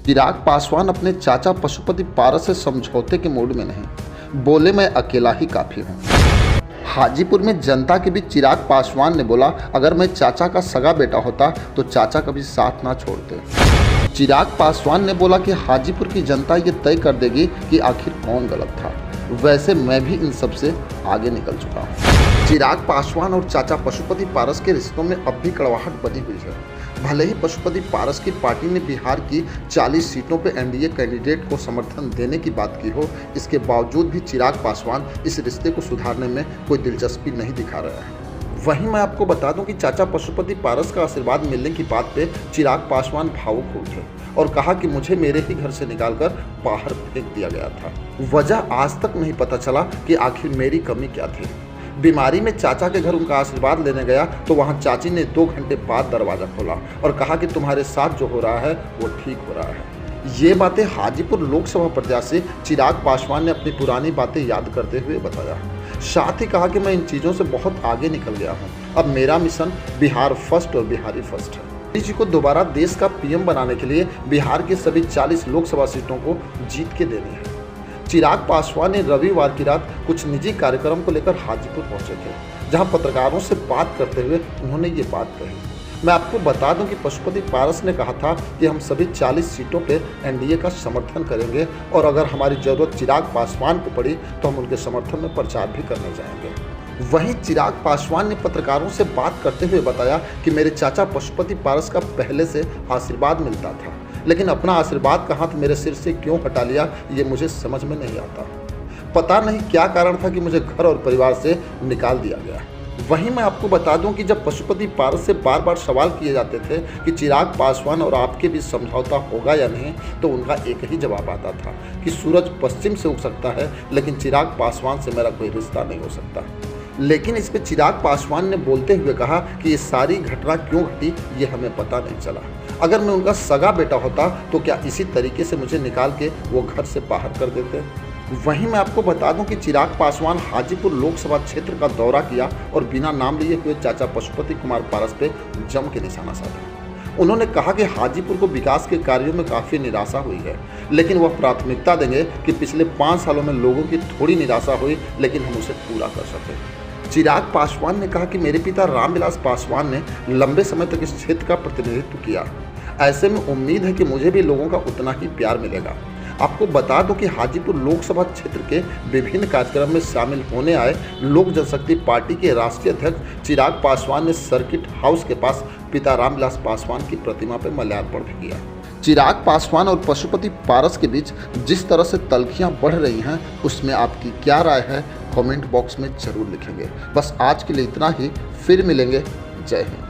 चिराग पासवान अपने चाचा पशुपति पारस से समझौते के मूड में नहीं, बोले मैं अकेला ही काफ़ी हूँ। हाजीपुर में जनता के बीच चिराग पासवान ने बोला, अगर मैं चाचा का सगा बेटा होता तो चाचा कभी साथ ना छोड़ते। चिराग पासवान ने बोला कि हाजीपुर की जनता ये तय कर देगी कि आखिर कौन गलत था। वैसे मैं भी इन सब से आगे निकल चुका हूँ। चिराग पासवान और चाचा पशुपति पारस के रिश्तों में अब भी कड़वाहट बनी हुई है। भले ही पशुपति पारस की पार्टी ने बिहार की 40 सीटों पर एनडीए कैंडिडेट को समर्थन देने की बात की हो, इसके बावजूद भी चिराग पासवान इस रिश्ते को सुधारने में कोई दिलचस्पी नहीं दिखा रहा है। वहीं मैं आपको बता दूं कि चाचा पशुपति पारस का आशीर्वाद मिलने की बात पे चिराग पासवान भावुक हो उठे और कहा कि मुझे मेरे ही घर से निकालकर बाहर फेंक दिया गया था। वजह आज तक नहीं पता चला कि आखिर मेरी कमी क्या थी। बीमारी में चाचा के घर उनका आशीर्वाद लेने गया तो वहां चाची ने 2 घंटे बाद दरवाजा खोला और कहा कि तुम्हारे साथ जो हो रहा है वो ठीक हो रहा है। ये बातें हाजीपुर लोकसभा प्रत्याशी चिराग पासवान ने अपनी पुरानी बातें याद करते हुए बताया। साथ ही कहा कि मैं इन चीज़ों से बहुत आगे निकल गया हूँ। अब मेरा मिशन बिहार फर्स्ट और बिहारी फर्स्ट है। मोदी जी को दोबारा देश का पीएम बनाने के लिए बिहार की सभी 40 लोकसभा सीटों को जीत के देनी है। चिराग पासवान ने रविवार की रात कुछ निजी कार्यक्रम को लेकर हाजीपुर पहुंचे थे, जहां पत्रकारों से बात करते हुए उन्होंने ये बात कही। मैं आपको बता दूं कि पशुपति पारस ने कहा था कि हम सभी 40 सीटों पर एनडीए का समर्थन करेंगे और अगर हमारी ज़रूरत चिराग पासवान को पड़ी तो हम उनके समर्थन में प्रचार भी करने जाएंगे। वहीं चिराग पासवान ने पत्रकारों से बात करते हुए बताया कि मेरे चाचा पशुपति पारस का पहले से आशीर्वाद मिलता था, लेकिन अपना आशीर्वाद का हाथ मेरे सिर से क्यों हटा लिया ये मुझे समझ में नहीं आता। पता नहीं क्या कारण था कि मुझे घर और परिवार से निकाल दिया गया। वहीं मैं आपको बता दूं कि जब पशुपति पारस से बार बार सवाल किए जाते थे कि चिराग पासवान और आपके बीच समझौता होगा या नहीं, तो उनका एक ही जवाब आता था कि सूरज पश्चिम से उग सकता है लेकिन चिराग पासवान से मेरा कोई रिश्ता नहीं हो सकता। लेकिन इस पर चिराग पासवान ने बोलते हुए कहा कि ये सारी घटना क्यों घटी ये हमें पता नहीं चला। अगर मैं उनका सगा बेटा होता तो क्या इसी तरीके से मुझे निकाल के वो घर से बाहर कर देते। वहीं मैं आपको बता दूं कि चिराग पासवान हाजीपुर लोकसभा क्षेत्र का दौरा किया और बिना नाम लिए हुए चाचा पशुपति कुमार पारस पे जम के निशाना साधा। उन्होंने कहा कि हाजीपुर को विकास के कार्यों में काफ़ी निराशा हुई है, लेकिन वह प्राथमिकता देंगे कि पिछले 5 सालों में लोगों की थोड़ी निराशा हुई लेकिन हम उसे पूरा कर सके। चिराग पासवान ने कहा कि मेरे पिता रामविलास पासवान ने लंबे समय तक इस क्षेत्र का प्रतिनिधित्व किया। ऐसे में उम्मीद है कि मुझे भी लोगों का उतना ही प्यार मिलेगा। आपको बता दूं कि हाजीपुर लोकसभा क्षेत्र के विभिन्न कार्यक्रम में शामिल होने आए लोक जनशक्ति पार्टी के राष्ट्रीय अध्यक्ष चिराग पासवान ने सर्किट हाउस के पास पिता रामविलास पासवान की प्रतिमा पर माल्यार्पण भी किया। चिराग पासवान और पशुपति पारस के बीच जिस तरह से तल्खियां बढ़ रही हैं, उसमें आपकी क्या राय है कमेंट बॉक्स में जरूर लिखेंगे। बस आज के लिए इतना ही, फिर मिलेंगे। जय हिंद।